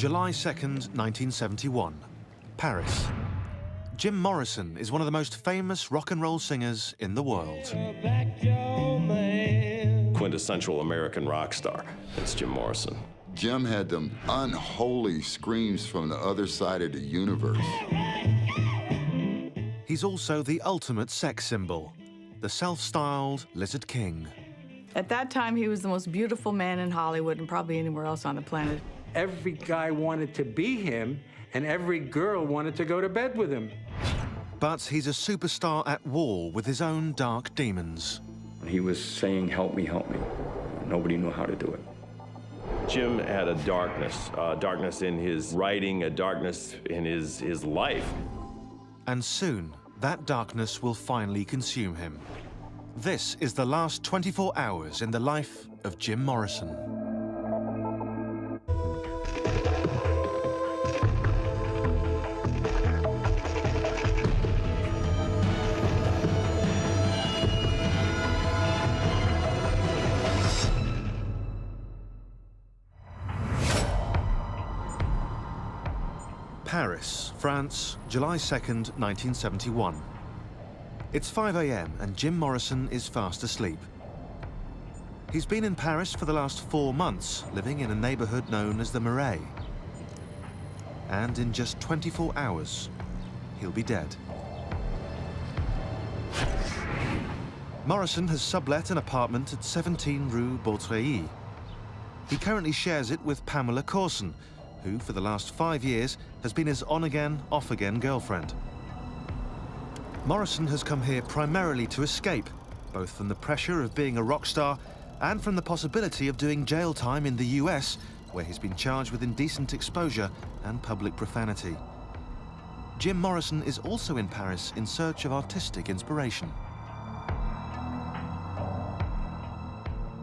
July 2nd, 1971, Paris. Jim Morrison is one of the most famous rock and roll singers in the world. Quintessential American rock star. That's Jim Morrison. Jim had them unholy screams from the other side of the universe. He's also the ultimate sex symbol, the self-styled Lizard King. At that time, he was the most beautiful man in Hollywood and probably anywhere else on the planet. Every guy wanted to be him, and every girl wanted to go to bed with him. But he's a superstar at war with his own dark demons. He was saying, help me, help me. Nobody knew how to do it. Jim had a darkness in his writing, a darkness in his life. And soon, that darkness will finally consume him. This is the last 24 hours in the life of Jim Morrison. Paris, France, July 2nd, 1971. It's 5 a.m. and Jim Morrison is fast asleep. He's been in Paris for the last 4 months, living in a neighborhood known as the Marais. And in just 24 hours, he'll be dead. Morrison has sublet an apartment at 17 Rue Beautreillis. He currently shares it with Pamela Courson, who, for the last 5 years, has been his on-again, off-again girlfriend. Morrison has come here primarily to escape, both from the pressure of being a rock star and from the possibility of doing jail time in the US, where he's been charged with indecent exposure and public profanity. Jim Morrison is also in Paris in search of artistic inspiration.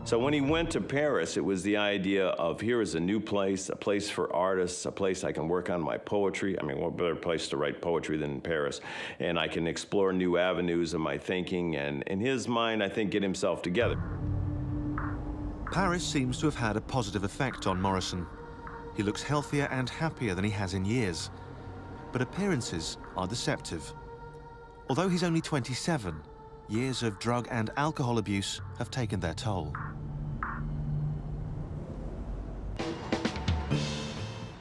So when he went to Paris, it was the idea of here is a new place, a place for artists, a place I can work on my poetry. I mean, what better place to write poetry than in Paris? And I can explore new avenues of my thinking and, in his mind, I think, get himself together. Paris seems to have had a positive effect on Morrison. He looks healthier and happier than he has in years. But appearances are deceptive. Although he's only 27, years of drug and alcohol abuse have taken their toll.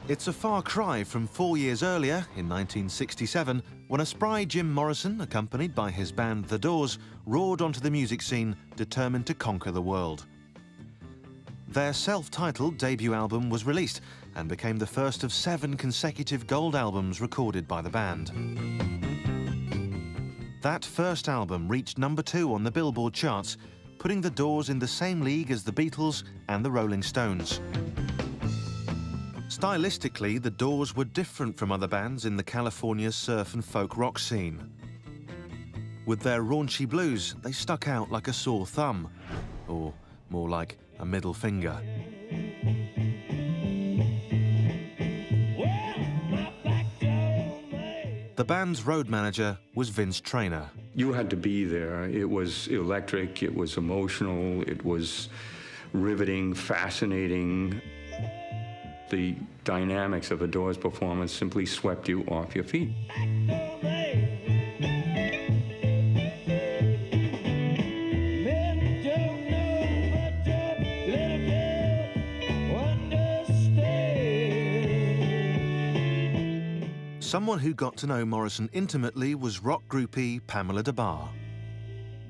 It's a far cry from 4 years earlier, in 1967, when a spry Jim Morrison, accompanied by his band The Doors, roared onto the music scene, determined to conquer the world. Their self-titled debut album was released and became the first of 7 consecutive gold albums recorded by the band. That first album reached #2 on the Billboard charts, putting The Doors in the same league as the Beatles and the Rolling Stones. Stylistically, The Doors were different from other bands in the California surf and folk rock scene. With their raunchy blues, they stuck out like a sore thumb, or more like a middle finger. The band's road manager was Vince Traynor. You had to be there. It was electric, it was emotional, it was riveting, fascinating. The dynamics of a Doors performance simply swept you off your feet. Someone who got to know Morrison intimately was rock groupie Pamela Des Barres.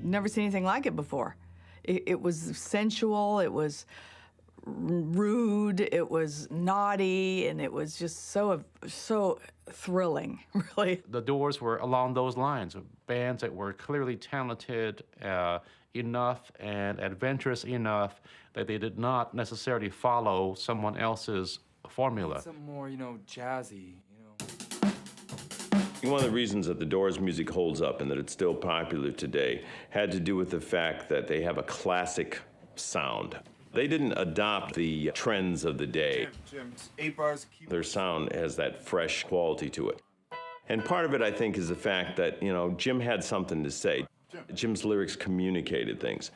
Never seen anything like it before. It was sensual, it was rude, it was naughty, and it was just so thrilling, really. The Doors were along those lines, of bands that were clearly talented enough and adventurous enough that they did not necessarily follow someone else's formula. Some more, jazzy. One of the reasons that the Doors music holds up and that it's still popular today had to do with the fact that they have a classic sound. They didn't adopt the trends of the day. Jim, 8 bars. Their sound has that fresh quality to it. And part of it, I think, is the fact that, Jim had something to say. Jim's lyrics communicated things.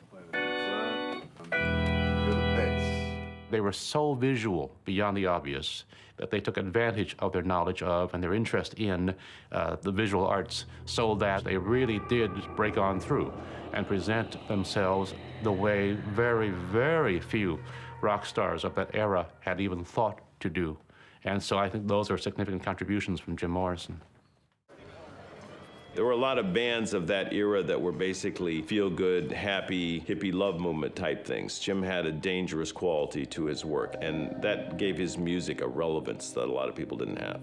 they were so visual beyond the obvious that they took advantage of their knowledge of and their interest in the visual arts so that they really did break on through and present themselves the way very, very few rock stars of that era had even thought to do. And so I think those are significant contributions from Jim Morrison. There were a lot of bands of that era that were basically feel-good, happy, hippie love movement type things. Jim had a dangerous quality to his work, and that gave his music a relevance that a lot of people didn't have.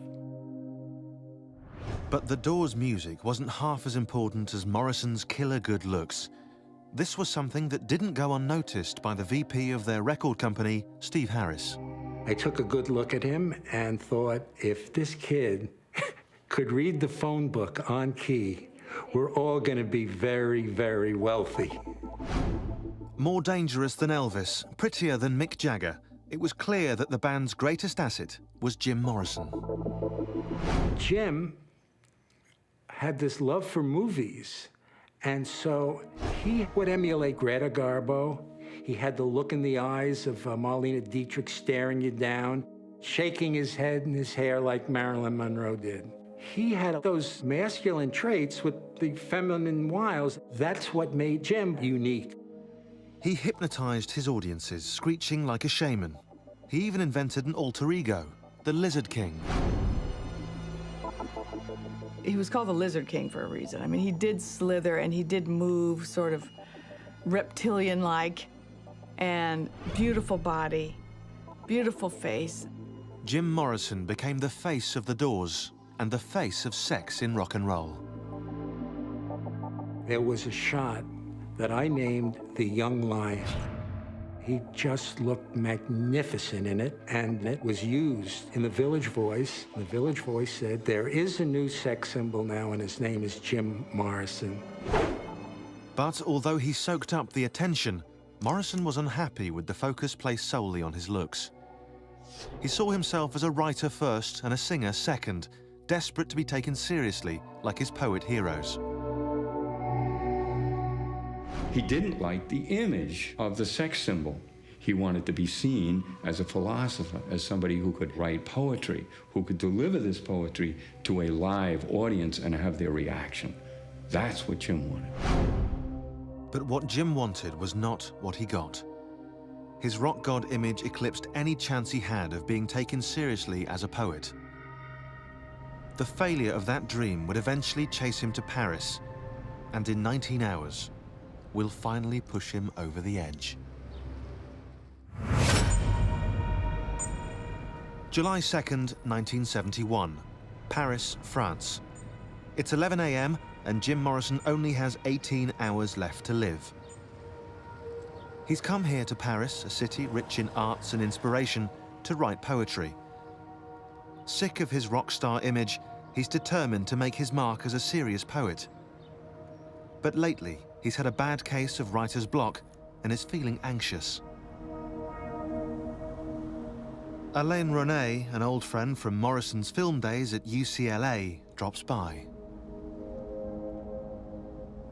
But the Doors' music wasn't half as important as Morrison's killer good looks. This was something that didn't go unnoticed by the VP of their record company, Steve Harris. I took a good look at him and thought, if this kid could read the phone book on key, we're all going to be very, very wealthy. More dangerous than Elvis, prettier than Mick Jagger, it was clear that the band's greatest asset was Jim Morrison. Jim had this love for movies, and so he would emulate Greta Garbo. He had the look in the eyes of Marlene Dietrich staring you down, shaking his head and his hair like Marilyn Monroe did. He had those masculine traits with the feminine wiles. That's what made Jim unique. He hypnotized his audiences, screeching like a shaman. He even invented an alter ego, the Lizard King. He was called the Lizard King for a reason. I mean, he did slither and he did move sort of reptilian-like, and beautiful body, beautiful face. Jim Morrison became the face of the Doors and the face of sex in rock and roll. There was a shot that I named the Young Lion. He just looked magnificent in it, and it was used in the Village Voice. The Village Voice said, there is a new sex symbol now, and his name is Jim Morrison. But although he soaked up the attention, Morrison was unhappy with the focus placed solely on his looks. He saw himself as a writer first and a singer second, desperate to be taken seriously like his poet heroes. He didn't like the image of the sex symbol. He wanted to be seen as a philosopher, as somebody who could write poetry, who could deliver this poetry to a live audience and have their reaction. That's what Jim wanted. But what Jim wanted was not what he got. His rock god image eclipsed any chance he had of being taken seriously as a poet. The failure of that dream would eventually chase him to Paris, and in 19 hours, will finally push him over the edge. July 2nd, 1971, Paris, France. It's 11 a.m. and Jim Morrison only has 18 hours left to live. He's come here to Paris, a city rich in arts and inspiration, to write poetry. Sick of his rock star image, he's determined to make his mark as a serious poet. But lately, he's had a bad case of writer's block and is feeling anxious. Alain René, an old friend from Morrison's film days at UCLA, drops by.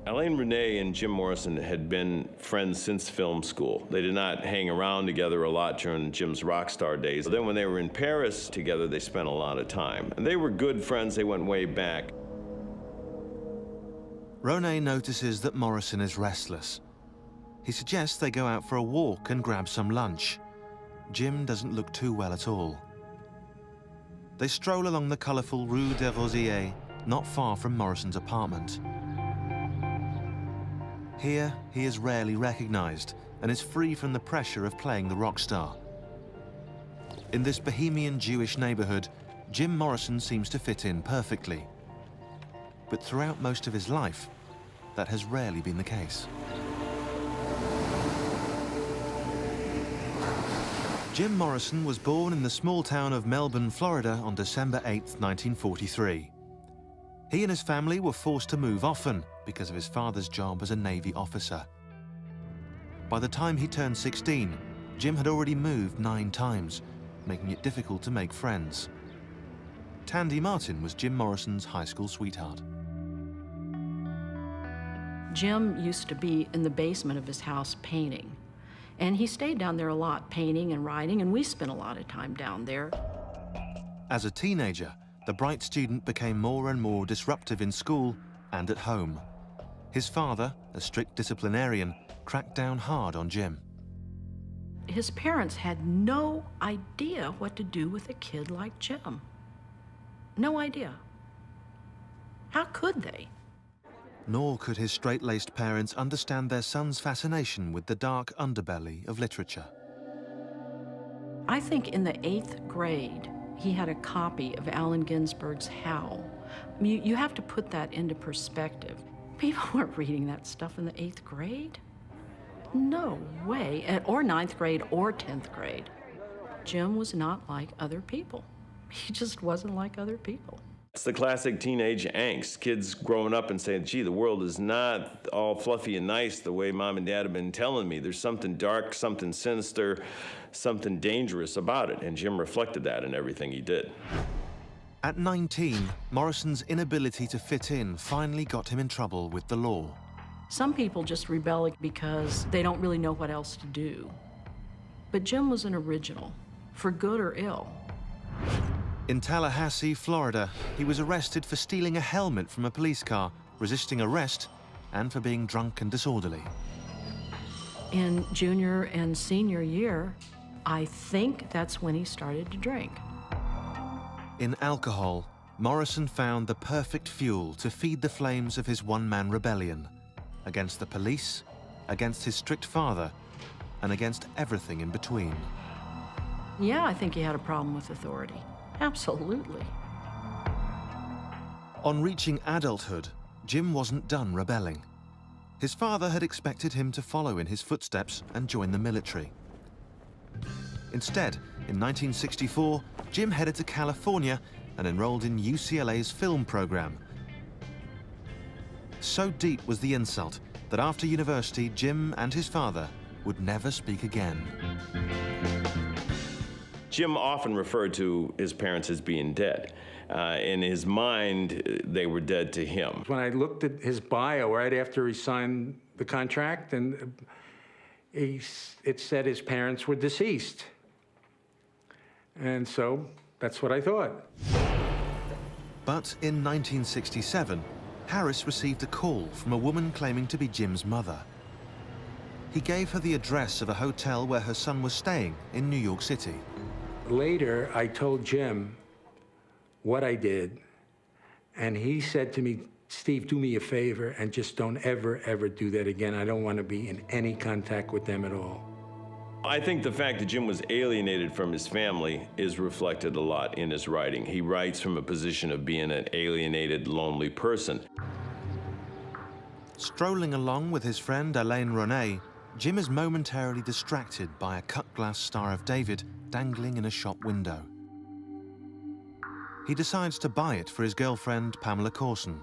Alain René and Jim Morrison had been friends since film school. They did not hang around together a lot during Jim's rock star days. Then when they were in Paris together, they spent a lot of time. And they were good friends, they went way back. René notices that Morrison is restless. He suggests they go out for a walk and grab some lunch. Jim doesn't look too well at all. They stroll along the colourful Rue des Rosiers, not far from Morrison's apartment. Here, he is rarely recognised and is free from the pressure of playing the rock star. In this bohemian Jewish neighbourhood, Jim Morrison seems to fit in perfectly. But throughout most of his life, that has rarely been the case. Jim Morrison was born in the small town of Melbourne, Florida on December 8, 1943. He and his family were forced to move often because of his father's job as a Navy officer. By the time he turned 16, Jim had already moved 9 times, making it difficult to make friends. Tandy Martin was Jim Morrison's high school sweetheart. Jim used to be in the basement of his house painting. And he stayed down there a lot, painting and writing, and we spent a lot of time down there. As a teenager, the bright student became more and more disruptive in school and at home. His father, a strict disciplinarian, cracked down hard on Jim. His parents had no idea what to do with a kid like Jim. No idea. How could they? Nor could his straight-laced parents understand their son's fascination with the dark underbelly of literature. I think in the 8th grade, he had a copy of Allen Ginsberg's Howl. I mean, you have to put that into perspective. People weren't reading that stuff in the 8th grade. No way, or 9th grade or 10th grade. Jim was not like other people. He just wasn't like other people. It's the classic teenage angst. Kids growing up and saying, gee, the world is not all fluffy and nice the way mom and dad have been telling me. There's something dark, something sinister, something dangerous about it. And Jim reflected that in everything he did. At 19, Morrison's inability to fit in finally got him in trouble with the law. Some people just rebel because they don't really know what else to do. But Jim was an original, for good or ill. In Tallahassee, Florida, he was arrested for stealing a helmet from a police car, resisting arrest, and for being drunk and disorderly. In junior and senior year, I think that's when he started to drink. In alcohol, Morrison found the perfect fuel to feed the flames of his one-man rebellion against the police, against his strict father, and against everything in between. Yeah, I think he had a problem with authority. Absolutely. On reaching adulthood, Jim wasn't done rebelling. His father had expected him to follow in his footsteps and join the military. Instead, in 1964, Jim headed to California and enrolled in UCLA's film program. So deep was the insult that after university, Jim and his father would never speak again. Jim often referred to his parents as being dead. In his mind, they were dead to him. When I looked at his bio right after he signed the contract, and it said his parents were deceased. And so that's what I thought. But in 1967, Harris received a call from a woman claiming to be Jim's mother. He gave her the address of a hotel where her son was staying in New York City. Later, I told Jim what I did, and he said to me, Steve, do me a favor and just don't ever, ever do that again. I don't want to be in any contact with them at all. I think the fact that Jim was alienated from his family is reflected a lot in his writing. He writes from a position of being an alienated, lonely person. Strolling along with his friend Alain Ronay, Jim is momentarily distracted by a cut-glass Star of David dangling in a shop window. He decides to buy it for his girlfriend, Pamela Corson.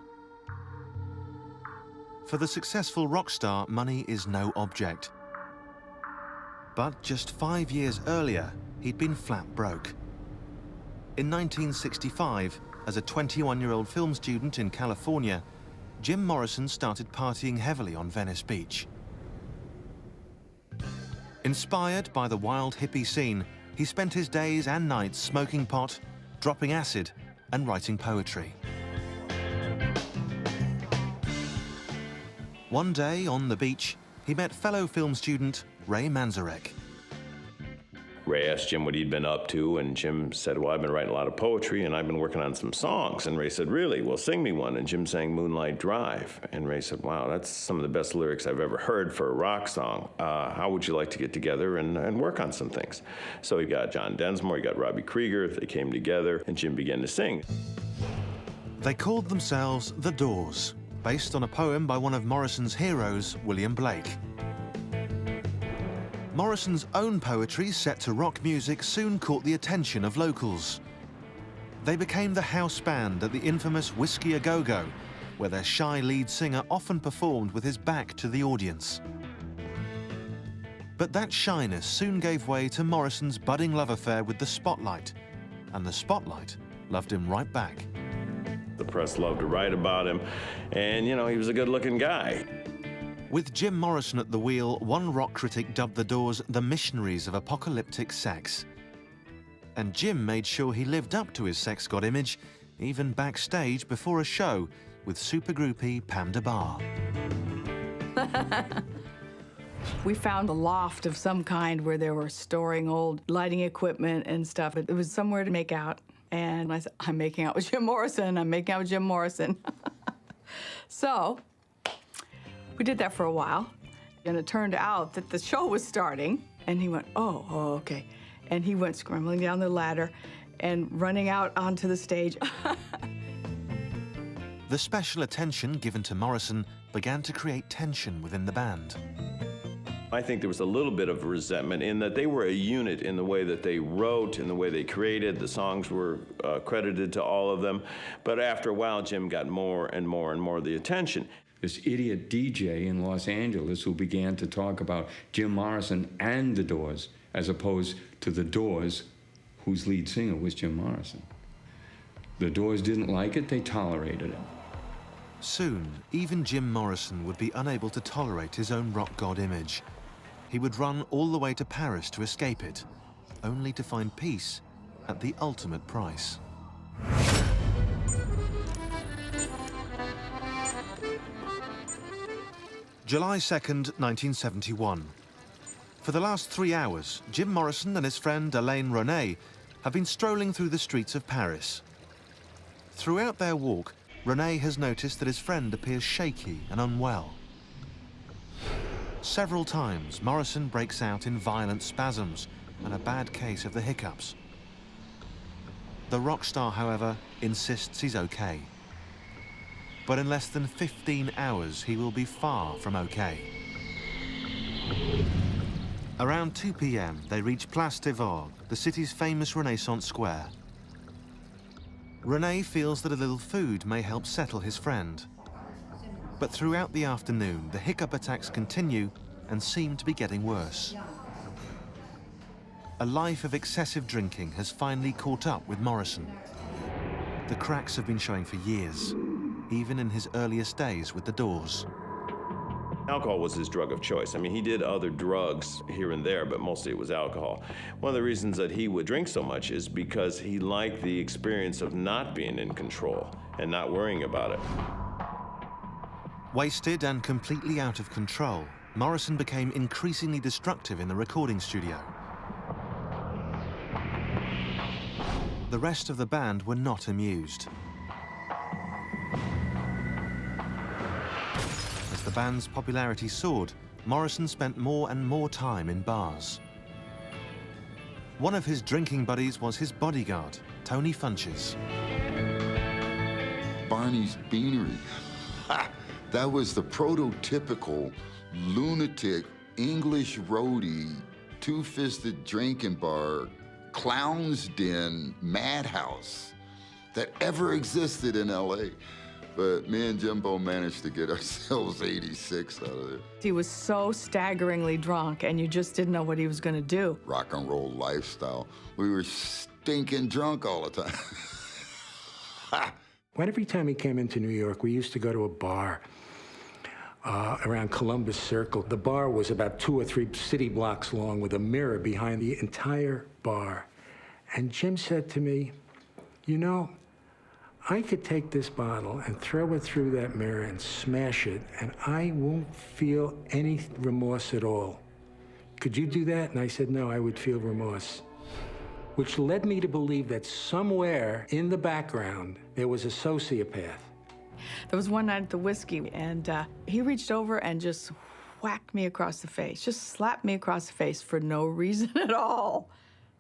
For the successful rock star, money is no object. But just 5 years earlier, he'd been flat broke. In 1965, as a 21-year-old film student in California, Jim Morrison started partying heavily on Venice Beach. Inspired by the wild hippie scene, he spent his days and nights smoking pot, dropping acid, and writing poetry. One day on the beach, he met fellow film student Ray Manzarek. Ray asked Jim what he'd been up to, and Jim said, well, I've been writing a lot of poetry, and I've been working on some songs. And Ray said, really? Well, sing me one. And Jim sang Moonlight Drive. And Ray said, wow, that's some of the best lyrics I've ever heard for a rock song. How would you like to get together and work on some things? So he got John Densmore, he got Robbie Krieger, they came together, and Jim began to sing. They called themselves The Doors, based on a poem by one of Morrison's heroes, William Blake. Morrison's own poetry set to rock music soon caught the attention of locals. They became the house band at the infamous Whiskey A Go-Go, where their shy lead singer often performed with his back to the audience. But that shyness soon gave way to Morrison's budding love affair with the Spotlight, and the Spotlight loved him right back. The press loved to write about him, and, you know, he was a good-looking guy. With Jim Morrison at the wheel, one rock critic dubbed the Doors the missionaries of apocalyptic sex. And Jim made sure he lived up to his sex god image, even backstage before a show with super groupie Pam DeBar. We found a loft of some kind where they were storing old lighting equipment and stuff. It was somewhere to make out. And I said, I'm making out with Jim Morrison. I'm making out with Jim Morrison. So we did that for a while. And it turned out that the show was starting. And he went, oh, okay. And he went scrambling down the ladder and running out onto the stage. The special attention given to Morrison began to create tension within the band. I think there was a little bit of resentment in that they were a unit in the way that they wrote, in the way they created. The songs were credited to all of them. But after a while, Jim got more and more and more of the attention. This idiot DJ in Los Angeles who began to talk about Jim Morrison and the Doors, as opposed to the Doors, whose lead singer was Jim Morrison. The Doors didn't like it, they tolerated it. Soon, even Jim Morrison would be unable to tolerate his own rock god image. He would run all the way to Paris to escape it, only to find peace at the ultimate price. July 2nd, 1971. For the last 3 hours, Jim Morrison and his friend Alain Ronay have been strolling through the streets of Paris. Throughout their walk, Ronay has noticed that his friend appears shaky and unwell. Several times, Morrison breaks out in violent spasms and a bad case of the hiccups. The rock star, however, insists he's okay. But in less than 15 hours, he will be far from okay. Around 2 p.m., they reach Place des Vosges, the city's famous Renaissance square. Ronay feels that a little food may help settle his friend. But throughout the afternoon, the hiccup attacks continue and seem to be getting worse. A life of excessive drinking has finally caught up with Morrison. The cracks have been showing for years, even in his earliest days with the Doors. Alcohol was his drug of choice. I mean, he did other drugs here and there, but mostly it was alcohol. One of the reasons that he would drink so much is because he liked the experience of not being in control and not worrying about it. Wasted and completely out of control, Morrison became increasingly destructive in the recording studio. The rest of the band were not amused. As the band's popularity soared, Morrison spent more and more time in bars. One of his drinking buddies was his bodyguard, Tony Funches. Barney's Beanery. Ha! That was the prototypical lunatic English roadie, two-fisted drinking bar, clown's den, madhouse that ever existed in L.A. But me and Jimbo managed to get ourselves 86 out of there. He was so staggeringly drunk, and you just didn't know what he was going to do. Rock and roll lifestyle. We were stinking drunk all the time. Every time he came into New York, we used to go to a bar around Columbus Circle. The bar was about 2 or 3 city blocks long with a mirror behind the entire bar. And Jim said to me, you know, I could take this bottle and throw it through that mirror and smash it, and I won't feel any remorse at all. Could you do that? And I said, no, I would feel remorse. Which led me to believe that somewhere in the background, there was a sociopath. There was one night at the Whiskey, and he reached over and just whacked me across the face, just slapped me across the face for no reason at all.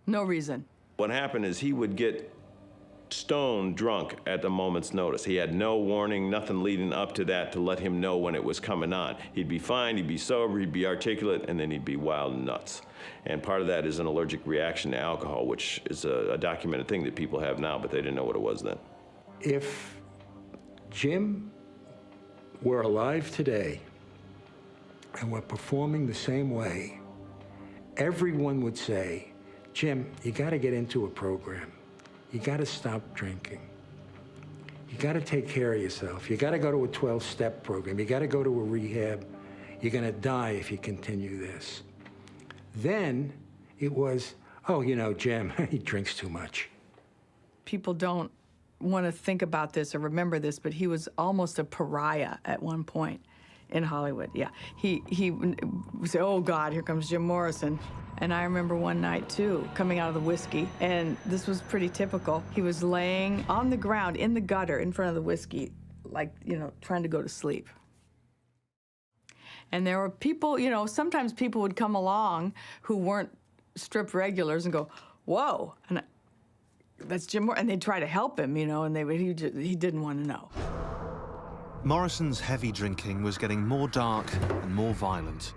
No reason. What happened is he would get stone drunk at the moment's notice. He had no warning, nothing leading up to that to let him know when it was coming on. He'd be fine, he'd be sober, he'd be articulate, and then he'd be wild and nuts. And part of that is an allergic reaction to alcohol, which is a documented thing that people have now, but they didn't know what it was then. If Jim were alive today and were performing the same way, everyone would say, Jim, you got to get into a program. You got to stop drinking. You got to take care of yourself. You got to go to a 12-step program. You got to go to a rehab. You're going to die if you continue this. Then it was, oh, you know, Jim, he drinks too much. People don't want to think about this or remember this, but he was almost a pariah at one point in Hollywood. Yeah, he would say, oh God, here comes Jim Morrison. And I remember one night too, coming out of the whiskey, and this was pretty typical. He was laying on the ground in the gutter in front of the whiskey, like, you know, trying to go to sleep. And there were people, you know, sometimes people would come along who weren't strip regulars and go, whoa, and that's Jim Morrison, and they'd try to help him, you know, and he didn't want to know. Morrison's heavy drinking was getting more dark and more violent.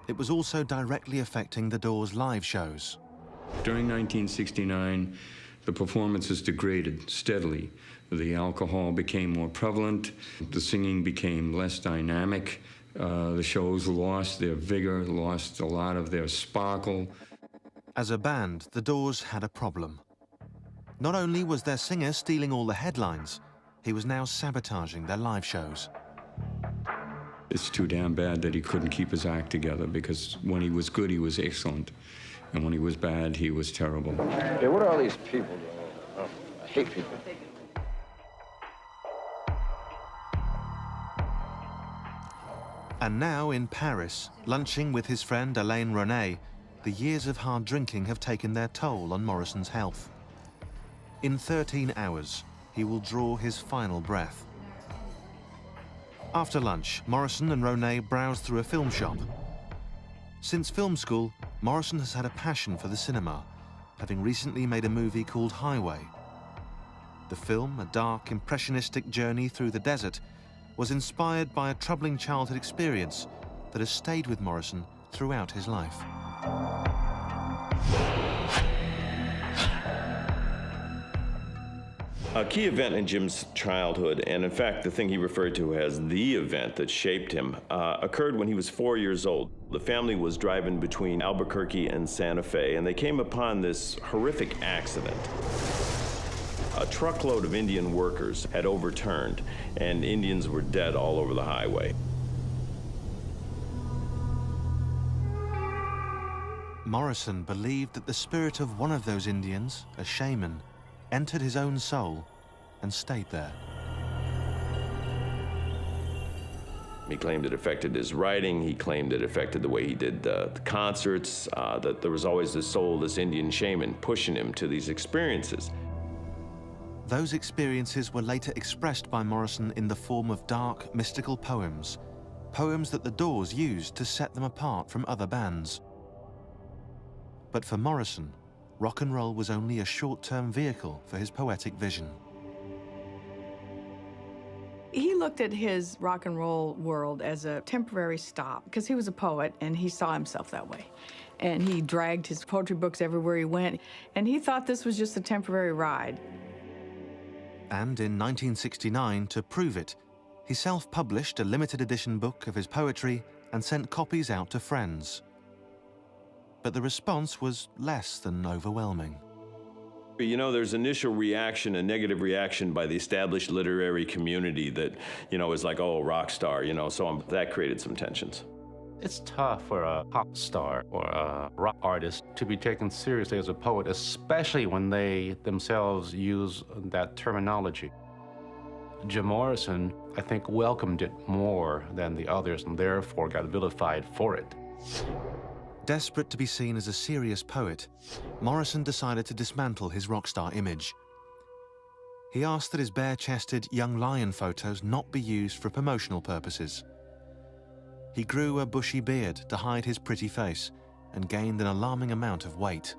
It was also directly affecting the Doors' live shows. During 1969, the performances degraded steadily. The alcohol became more prevalent, the singing became less dynamic, the shows lost their vigor, lost a lot of their sparkle. As a band, the Doors had a problem. Not only was their singer stealing all the headlines, he was now sabotaging their live shows. It's too damn bad that he couldn't keep his act together, because when he was good, he was excellent. And when he was bad, he was terrible. Yeah, what are all these people doing? Oh, I hate people. And now in Paris, lunching with his friend Alain René, the years of hard drinking have taken their toll on Morrison's health. In 13 hours, he will draw his final breath. After lunch, Morrison and René browse through a film shop. Since film school, Morrison has had a passion for the cinema, having recently made a movie called Highway. The film, a dark, impressionistic journey through the desert, was inspired by a troubling childhood experience that has stayed with Morrison throughout his life. A key event in Jim's childhood, and in fact the thing he referred to as the event that shaped him, occurred when he was 4 years old. The family was driving between Albuquerque and Santa Fe, and they came upon this horrific accident. A truckload of Indian workers had overturned, and Indians were dead all over the highway. Morrison believed that the spirit of one of those Indians, a shaman, entered his own soul and stayed there. He claimed it affected his writing. He claimed it affected the way he did the concerts, that there was always this soul, this Indian shaman, pushing him to these experiences. Those experiences were later expressed by Morrison in the form of dark, mystical poems, poems that the Doors used to set them apart from other bands. But for Morrison, rock and roll was only a short-term vehicle for his poetic vision. He looked at his rock and roll world as a temporary stop because he was a poet and he saw himself that way. And he dragged his poetry books everywhere he went, and he thought this was just a temporary ride. And in 1969, to prove it, he self-published a limited edition book of his poetry and sent copies out to friends. But the response was less than overwhelming. You know, there's initial reaction, a negative reaction by the established literary community that, you know, is like, oh, rock star, you know, so that created some tensions. It's tough for a pop star or a rock artist to be taken seriously as a poet, especially when they themselves use that terminology. Jim Morrison, I think, welcomed it more than the others and therefore got vilified for it. Desperate to be seen as a serious poet, Morrison decided to dismantle his rock star image. He asked that his bare-chested young lion photos not be used for promotional purposes. He grew a bushy beard to hide his pretty face and gained an alarming amount of weight.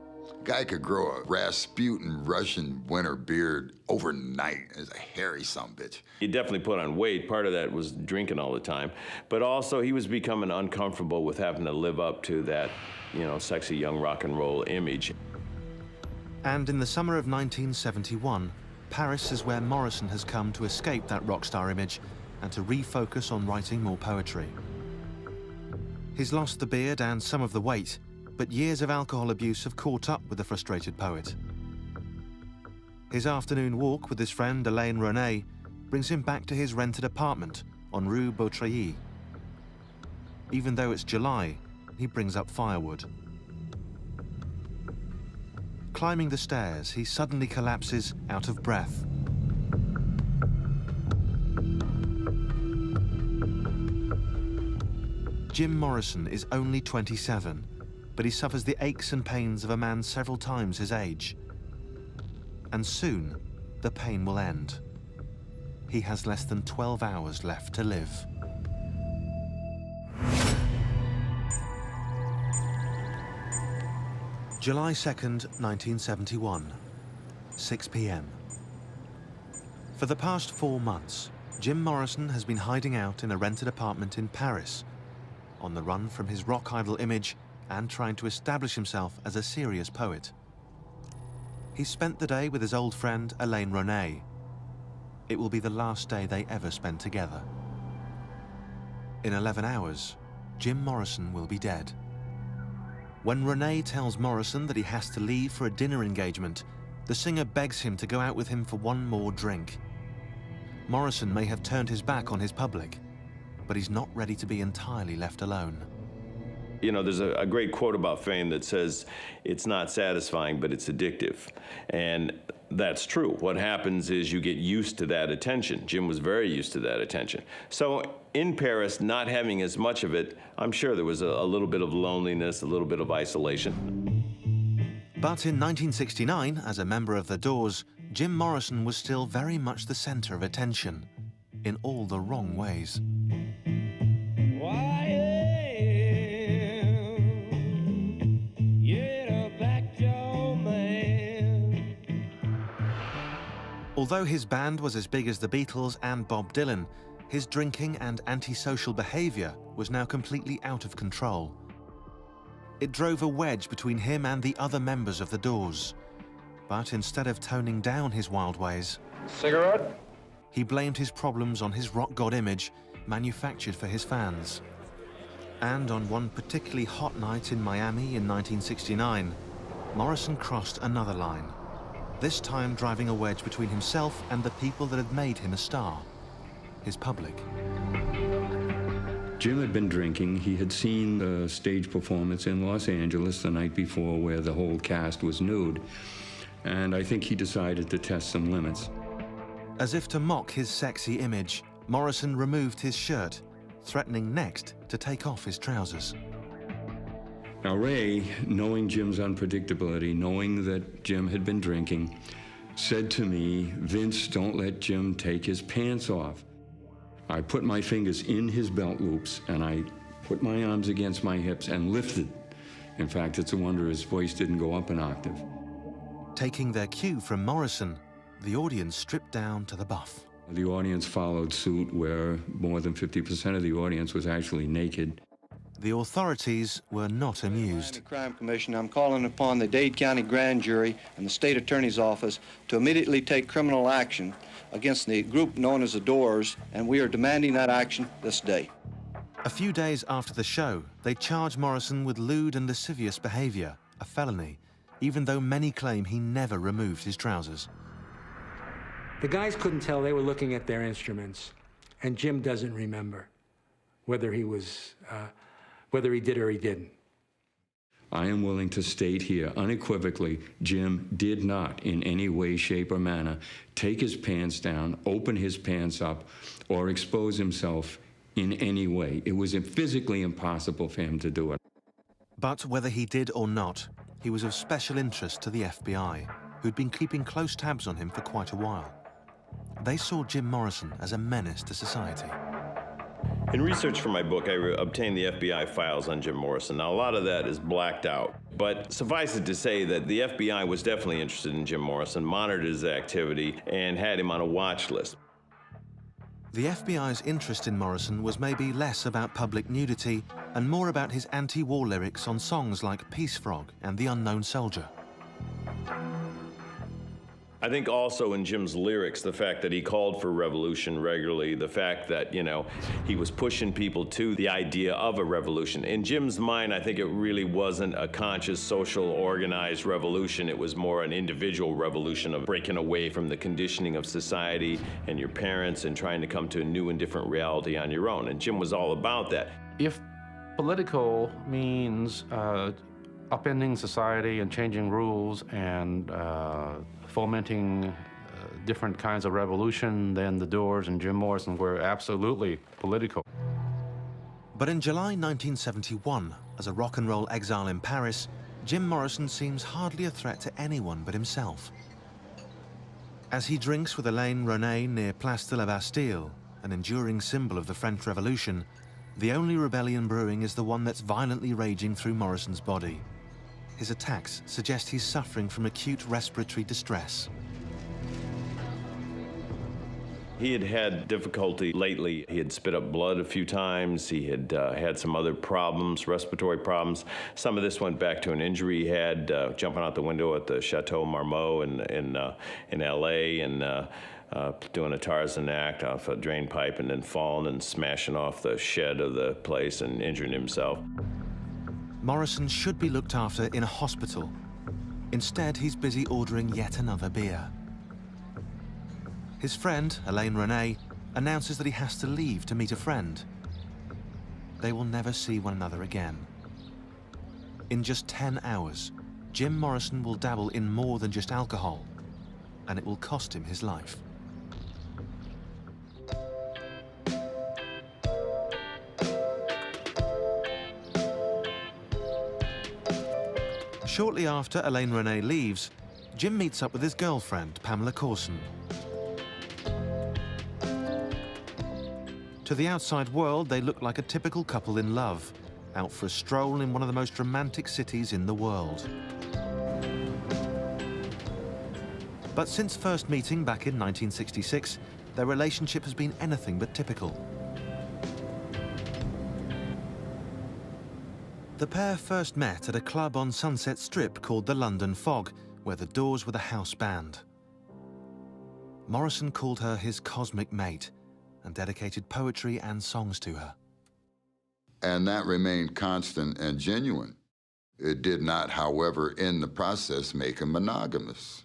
Guy could grow a Rasputin Russian winter beard overnight. It's a hairy sumbitch. He definitely put on weight. Part of that was drinking all the time. But also he was becoming uncomfortable with having to live up to that, you know, sexy young rock and roll image. And in the summer of 1971, Paris is where Morrison has come to escape that rock star image and to refocus on writing more poetry. He's lost the beard and some of the weight, but years of alcohol abuse have caught up with the frustrated poet. His afternoon walk with his friend Alain René brings him back to his rented apartment on Rue Beautreilly. Even though it's July, he brings up firewood. Climbing the stairs, he suddenly collapses out of breath. Jim Morrison is only 27, but he suffers the aches and pains of a man several times his age. And soon, the pain will end. He has less than 12 hours left to live. July 2nd, 1971, 6 p.m. For the past 4 months, Jim Morrison has been hiding out in a rented apartment in Paris, on the run from his rock idol image and trying to establish himself as a serious poet. He spent the day with his old friend Alain René. It will be the last day they ever spend together. In 11 hours, Jim Morrison will be dead. When René tells Morrison that he has to leave for a dinner engagement, the singer begs him to go out with him for one more drink. Morrison may have turned his back on his public, but he's not ready to be entirely left alone. You know, there's a great quote about fame that says, it's not satisfying, but it's addictive. And that's true. What happens is you get used to that attention. Jim was very used to that attention. So in Paris, not having as much of it, I'm sure there was a little bit of loneliness, a little bit of isolation. But in 1969, as a member of The Doors, Jim Morrison was still very much the center of attention, in all the wrong ways. Although his band was as big as the Beatles and Bob Dylan, his drinking and antisocial behavior was now completely out of control. It drove a wedge between him and the other members of The Doors. But instead of toning down his wild ways, Cigarette? He blamed his problems on his rock god image, manufactured for his fans. And on one particularly hot night in Miami in 1969, Morrison crossed another line, this time driving a wedge between himself and the people that had made him a star, his public. Jim had been drinking. He had seen a stage performance in Los Angeles the night before where the whole cast was nude, and I think he decided to test some limits. As if to mock his sexy image, Morrison removed his shirt, threatening next to take off his trousers. Now Ray, knowing Jim's unpredictability, knowing that Jim had been drinking, said to me, "Vince, don't let Jim take his pants off." I put my fingers in his belt loops and I put my arms against my hips and lifted. In fact, it's a wonder his voice didn't go up an octave. Taking their cue from Morrison, the audience stripped down to the buff. The audience followed suit, where more than 50% of the audience was actually naked. The authorities were not amused. The Crime Commission, I'm calling upon the Dade County Grand Jury and the State Attorney's Office to immediately take criminal action against the group known as the Doors, and we are demanding that action this day. A few days after the show, they charged Morrison with lewd and lascivious behavior, a felony, even though many claim he never removed his trousers. The guys couldn't tell. They were looking at their instruments, and Jim doesn't remember whether he did or he didn't. I am willing to state here unequivocally, Jim did not in any way, shape, or manner take his pants down, open his pants up, or expose himself in any way. It was physically impossible for him to do it. But whether he did or not, he was of special interest to the FBI, who'd been keeping close tabs on him for quite a while. They saw Jim Morrison as a menace to society. In research for my book, I obtained the FBI files on Jim Morrison. Now, a lot of that is blacked out, but suffice it to say that the FBI was definitely interested in Jim Morrison, monitored his activity, and had him on a watch list. The FBI's interest in Morrison was maybe less about public nudity and more about his anti-war lyrics on songs like Peace Frog and The Unknown Soldier. I think also in Jim's lyrics, the fact that he called for revolution regularly, the fact that, you know, he was pushing people to the idea of a revolution. In Jim's mind, I think it really wasn't a conscious, social, organized revolution. It was more an individual revolution of breaking away from the conditioning of society and your parents and trying to come to a new and different reality on your own. And Jim was all about that. If political means upending society and changing rules and fomenting different kinds of revolution, then the Doors and Jim Morrison were absolutely political. But in July 1971, as a rock and roll exile in Paris, Jim Morrison seems hardly a threat to anyone but himself. As he drinks with Elaine René near Place de la Bastille, an enduring symbol of the French Revolution, the only rebellion brewing is the one that's violently raging through Morrison's body. His attacks suggest he's suffering from acute respiratory distress. He had had difficulty lately. He had spit up blood a few times. He had had some other problems, respiratory problems. Some of this went back to an injury he had jumping out the window at the Chateau Marmot in L.A. and doing a Tarzan act off a drain pipe and then falling and smashing off the shed of the place and injuring himself. Morrison should be looked after in a hospital. Instead, he's busy ordering yet another beer. His friend, Elaine René, announces that he has to leave to meet a friend. They will never see one another again. In just 10 hours, Jim Morrison will dabble in more than just alcohol, and it will cost him his life. Shortly after Elaine René leaves, Jim meets up with his girlfriend, Pamela Courson. To the outside world, they look like a typical couple in love, out for a stroll in one of the most romantic cities in the world. But since first meeting back in 1966, their relationship has been anything but typical. The pair first met at a club on Sunset Strip called the London Fog, where the Doors were the house band. Morrison called her his cosmic mate and dedicated poetry and songs to her. And that remained constant and genuine. It did not, however, in the process, make him monogamous.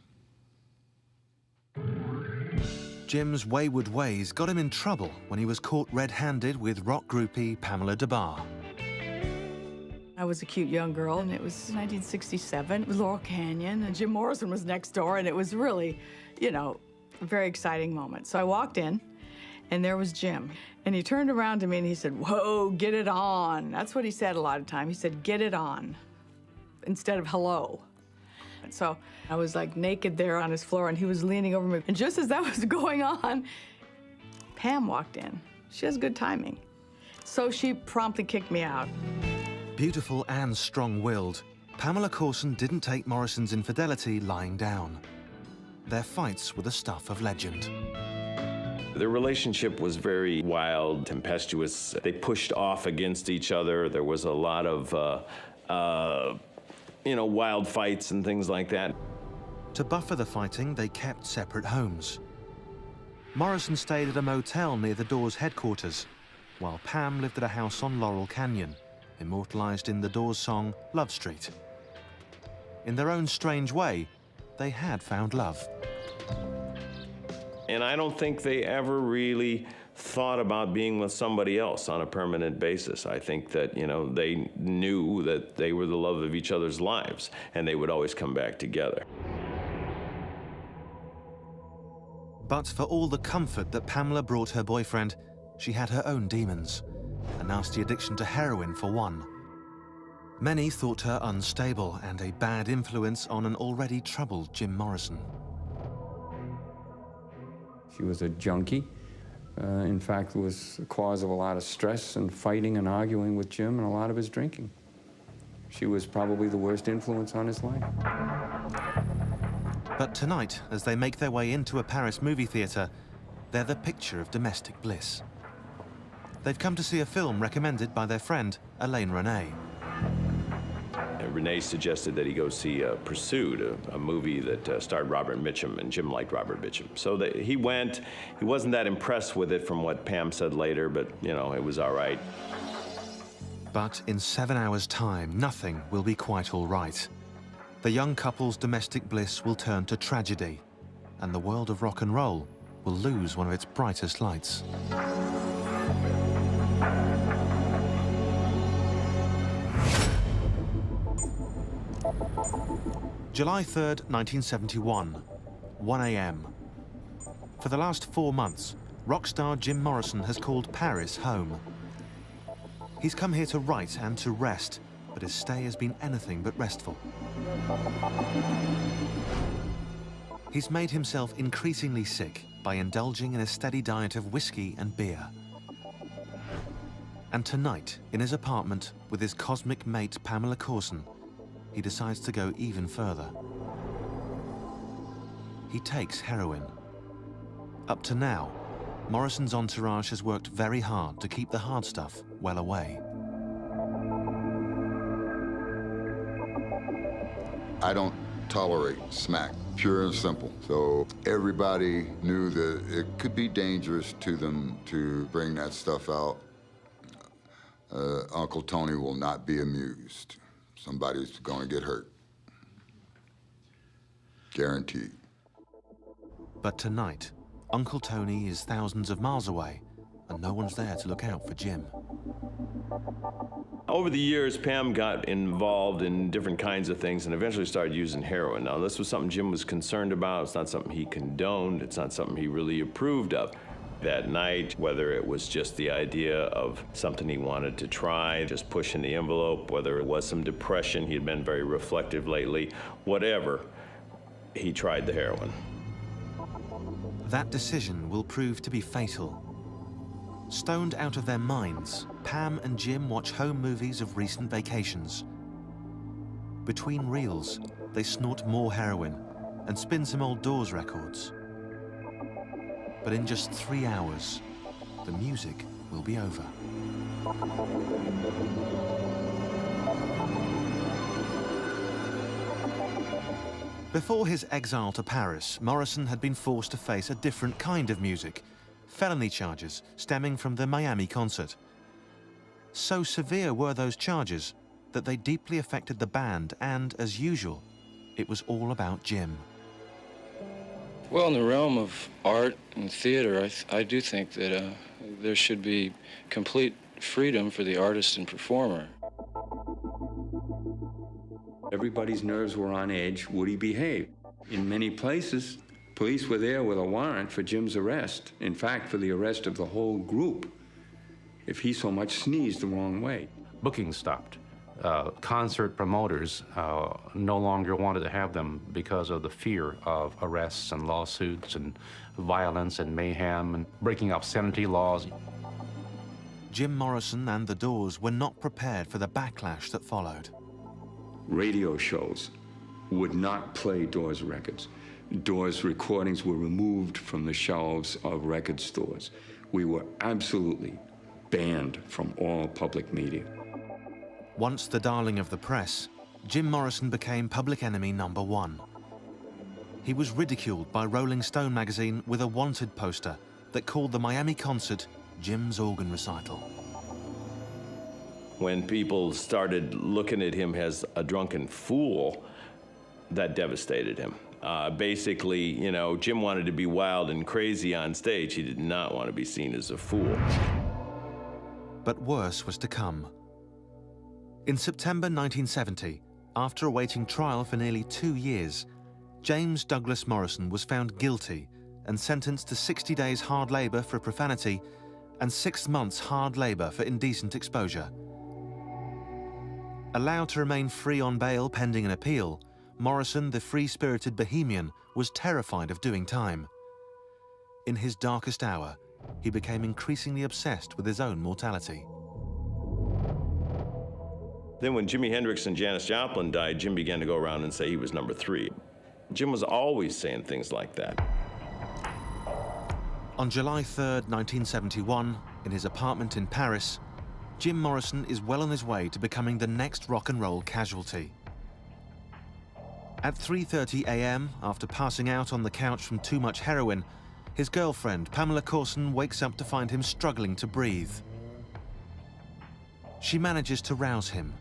Jim's wayward ways got him in trouble when he was caught red-handed with rock groupie Pamela Des Barres. I was a cute young girl, and it was 1967. It was Laurel Canyon, and Jim Morrison was next door, and it was really, you know, a very exciting moment. So I walked in, and there was Jim. And he turned around to me and he said, "Whoa, get it on." That's what he said a lot of time. He said, "Get it on," instead of hello. And so I was like naked there on his floor and he was leaning over me. And just as that was going on, Pam walked in. She has good timing. So she promptly kicked me out. Beautiful and strong-willed, Pamela Courson didn't take Morrison's infidelity lying down. Their fights were the stuff of legend. Their relationship was very wild, tempestuous. They pushed off against each other. There was a lot of, wild fights and things like that. To buffer the fighting, they kept separate homes. Morrison stayed at a motel near the Doors' headquarters, while Pam lived at a house on Laurel Canyon, immortalized in the Doors' song Love Street. In their own strange way, they had found love. And I don't think they ever really thought about being with somebody else on a permanent basis. I think that, they knew that they were the love of each other's lives, and they would always come back together. But for all the comfort that Pamela brought her boyfriend, she had her own demons. A nasty addiction to heroin, for one. Many thought her unstable and a bad influence on an already troubled Jim Morrison. She was a junkie. In fact, was the cause of a lot of stress and fighting and arguing with Jim and a lot of his drinking. She was probably the worst influence on his life. But tonight, as they make their way into a Paris movie theater, they're the picture of domestic bliss. They've come to see a film recommended by their friend, Elaine René. Renee suggested that he go see Pursuit, a movie that starred Robert Mitchum, and Jim liked Robert Mitchum. So he went. He wasn't that impressed with it from what Pam said later, but, it was all right. But in 7 hours' time, nothing will be quite all right. The young couple's domestic bliss will turn to tragedy, and the world of rock and roll will lose one of its brightest lights. July 3rd, 1971, 1 a.m. For the last 4 months, rock star Jim Morrison has called Paris home. He's come here to write and to rest, but his stay has been anything but restful. He's made himself increasingly sick by indulging in a steady diet of whiskey and beer. And tonight, in his apartment with his cosmic mate Pamela Courson, he decides to go even further. He takes heroin. Up to now, Morrison's entourage has worked very hard to keep the hard stuff well away. I don't tolerate smack, pure and simple. So everybody knew that it could be dangerous to them to bring that stuff out. Uncle Tony will not be amused. Somebody's going to get hurt. Guaranteed. But tonight, Uncle Tony is thousands of miles away, and no one's there to look out for Jim. Over the years, Pam got involved in different kinds of things and eventually started using heroin. Now, this was something Jim was concerned about. It's not something he condoned. It's not something he really approved of. That night, whether it was just the idea of something he wanted to try, just pushing the envelope, whether it was some depression, he had been very reflective lately, whatever, he tried the heroin. That decision will prove to be fatal. Stoned out of their minds, Pam and Jim watch home movies of recent vacations. Between reels, they snort more heroin and spin some old Doors records. But in just 3 hours, the music will be over. Before his exile to Paris, Morrison had been forced to face a different kind of music, felony charges stemming from the Miami concert. So severe were those charges that they deeply affected the band, and, as usual, it was all about Jim. Well, in the realm of art and theater, I do think that there should be complete freedom for the artist and performer. Everybody's nerves were on edge. Would he behave? In many places, police were there with a warrant for Jim's arrest. In fact, for the arrest of the whole group, if he so much sneezed the wrong way. Booking stopped. Concert promoters no longer wanted to have them because of the fear of arrests and lawsuits and violence and mayhem and breaking obscenity laws. Jim Morrison and the Doors were not prepared for the backlash that followed. Radio shows would not play Doors records. Doors recordings were removed from the shelves of record stores. We were absolutely banned from all public media. Once the darling of the press, Jim Morrison became public enemy #1. He was ridiculed by Rolling Stone magazine with a wanted poster that called the Miami concert Jim's organ recital. When people started looking at him as a drunken fool, that devastated him. Basically, you know, Jim wanted to be wild and crazy on stage. He did not want to be seen as a fool. But worse was to come. In September 1970, after awaiting trial for nearly 2 years, James Douglas Morrison was found guilty and sentenced to 60 days hard labor for profanity and 6 months hard labor for indecent exposure. Allowed to remain free on bail pending an appeal, Morrison, the free-spirited bohemian, was terrified of doing time. In his darkest hour, he became increasingly obsessed with his own mortality. Then when Jimi Hendrix and Janis Joplin died, Jim began to go around and say he was number 3. Jim was always saying things like that. On July 3rd, 1971, in his apartment in Paris, Jim Morrison is well on his way to becoming the next rock and roll casualty. At 3:30 a.m., after passing out on the couch from too much heroin, his girlfriend, Pamela Courson, wakes up to find him struggling to breathe. She manages to rouse him.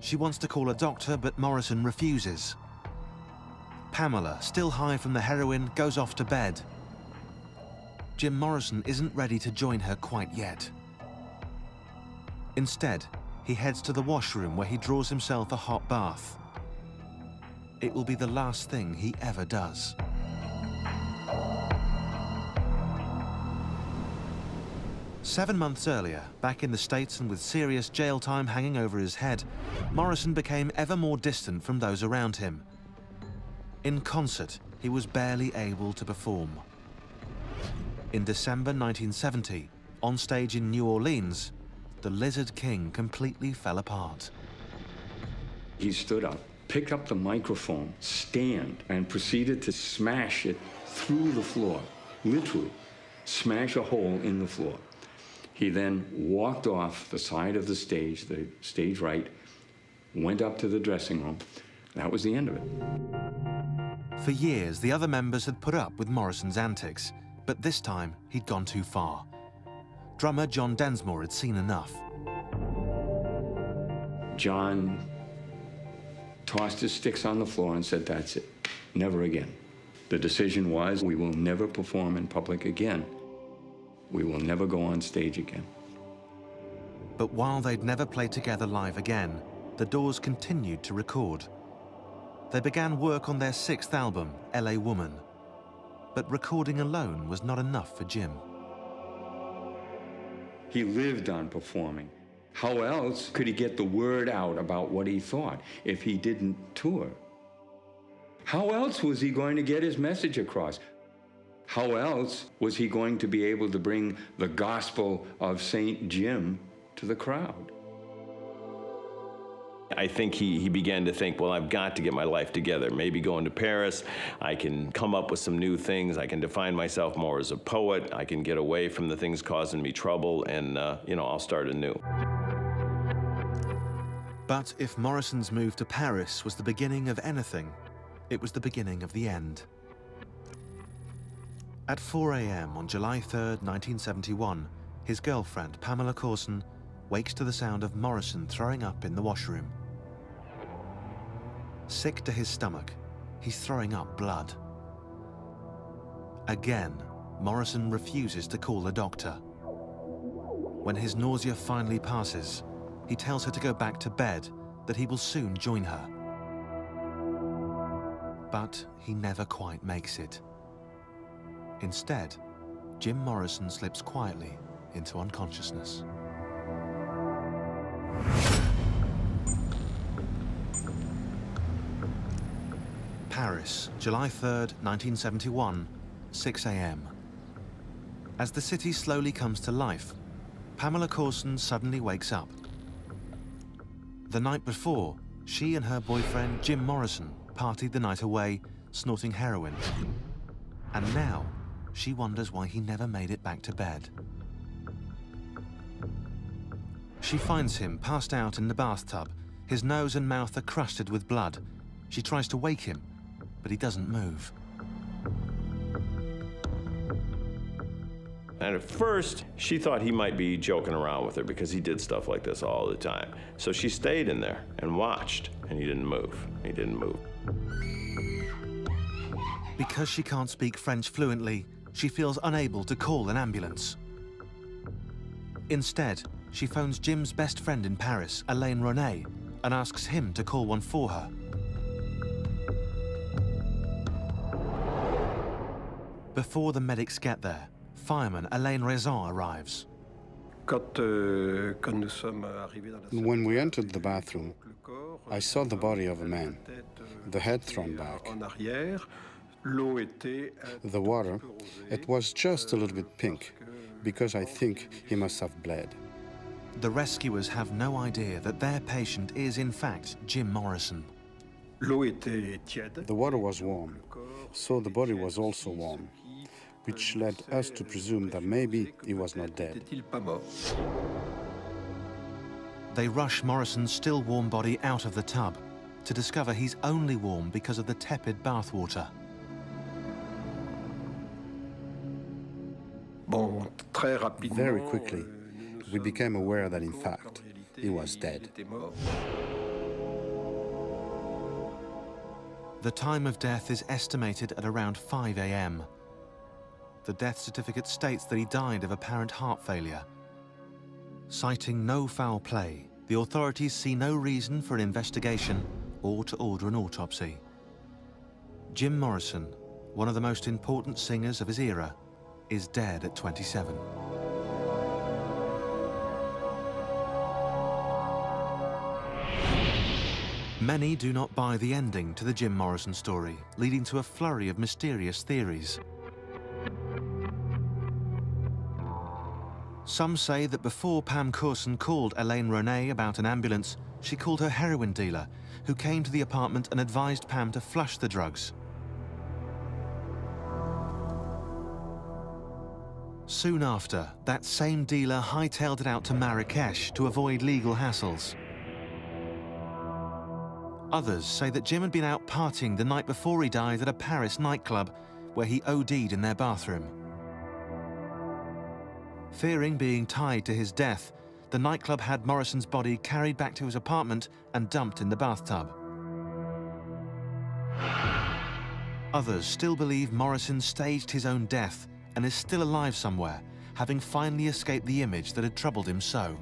She wants to call a doctor, but Morrison refuses. Pamela, still high from the heroin, goes off to bed. Jim Morrison isn't ready to join her quite yet. Instead, he heads to the washroom where he draws himself a hot bath. it will be the last thing he ever does. Seven months earlier, back in the States and with serious jail time hanging over his head, Morrison became ever more distant from those around him. In concert, he was barely able to perform. In December 1970, on stage in New Orleans, the Lizard King completely fell apart. He stood up, picked up the microphone stand, and proceeded to smash it through the floor, literally smash a hole in the floor. He then walked off the side of the stage right, went up to the dressing room. That was the end of it. For years, the other members had put up with Morrison's antics, but this time he'd gone too far. Drummer John Densmore had seen enough. John tossed his sticks on the floor and said, "That's it, never again." The decision was, we will never perform in public again. We will never go on stage again. But while they'd never play together live again, the Doors continued to record. They began work on their sixth album, LA Woman. But recording alone was not enough for Jim. He lived on performing. How else could he get the word out about what he thought if he didn't tour? How else was he going to get his message across? How else was he going to be able to bring the gospel of St. Jim to the crowd? I think he began to think, well, I've got to get my life together. Maybe going to Paris, I can come up with some new things. I can define myself more as a poet. I can get away from the things causing me trouble, and, I'll start anew. But if Morrison's move to Paris was the beginning of anything, it was the beginning of the end. At 4 a.m. on July 3rd, 1971, his girlfriend, Pamela Courson, wakes to the sound of Morrison throwing up in the washroom. Sick to his stomach, he's throwing up blood. Again, Morrison refuses to call a doctor. When his nausea finally passes, he tells her to go back to bed, that he will soon join her. But he never quite makes it. Instead, Jim Morrison slips quietly into unconsciousness. Paris, July 3rd, 1971, 6 a.m. As the city slowly comes to life, Pamela Courson suddenly wakes up. The night before, she and her boyfriend, Jim Morrison, partied the night away, snorting heroin. And now, she wonders why he never made it back to bed. She finds him passed out in the bathtub. His nose and mouth are crusted with blood. She tries to wake him, but he doesn't move. And at first, she thought he might be joking around with her because he did stuff like this all the time. So she stayed in there and watched, and he didn't move. He didn't move. Because she can't speak French fluently, she feels unable to call an ambulance. Instead, she phones Jim's best friend in Paris, Alain René, and asks him to call one for her. Before the medics get there, fireman Alain Raison arrives. When we entered the bathroom, I saw the body of a man, the head thrown back. The water, it was just a little bit pink, because I think he must have bled. The rescuers have no idea that their patient is, in fact, Jim Morrison. The water was warm, so the body was also warm, which led us to presume that maybe he was not dead. They rush Morrison's still warm body out of the tub to discover he's only warm because of the tepid bathwater. Very quickly, we became aware that, in fact, he was dead. The time of death is estimated at around 5 a.m. The death certificate states that he died of apparent heart failure. Citing no foul play, the authorities see no reason for an investigation or to order an autopsy. Jim Morrison, one of the most important singers of his era, is dead at 27. Many do not buy the ending to the Jim Morrison story, leading to a flurry of mysterious theories. Some say that before Pam Courson called Elaine Ronay about an ambulance, she called her heroin dealer, who came to the apartment and advised Pam to flush the drugs. Soon after, that same dealer hightailed it out to Marrakesh to avoid legal hassles. Others say that Jim had been out partying the night before he died at a Paris nightclub, where he OD'd in their bathroom. Fearing being tied to his death, the nightclub had Morrison's body carried back to his apartment and dumped in the bathtub. Others still believe Morrison staged his own death and is still alive somewhere, having finally escaped the image that had troubled him so.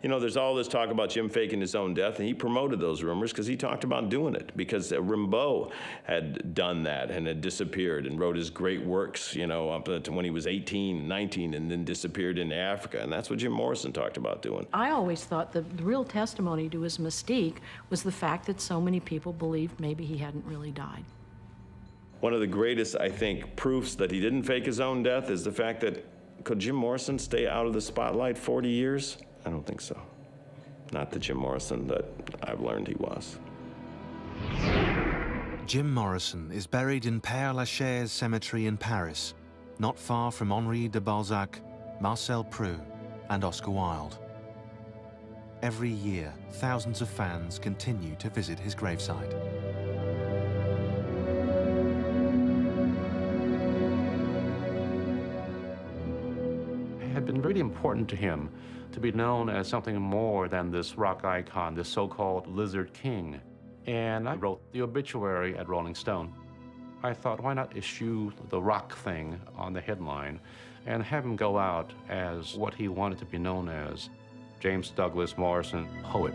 You know, there's all this talk about Jim faking his own death, and he promoted those rumors because he talked about doing it, because Rimbaud had done that and had disappeared and wrote his great works, you know, up to when he was 18, 19, and then disappeared into Africa, and that's what Jim Morrison talked about doing. I always thought the real testimony to his mystique was the fact that so many people believed maybe he hadn't really died. One of the greatest, I think, proofs that he didn't fake his own death is the fact that, could Jim Morrison stay out of the spotlight 40 years? I don't think so. Not the Jim Morrison that I've learned he was. Jim Morrison is buried in Père Lachaise Cemetery in Paris, not far from Henri de Balzac, Marcel Proust, and Oscar Wilde. Every year, thousands of fans continue to visit his gravesite. It had been really important to him to be known as something more than this rock icon, this so-called Lizard King. And I wrote the obituary at Rolling Stone. I thought, why not issue the rock thing on the headline and have him go out as what he wanted to be known as, James Douglas Morrison, poet.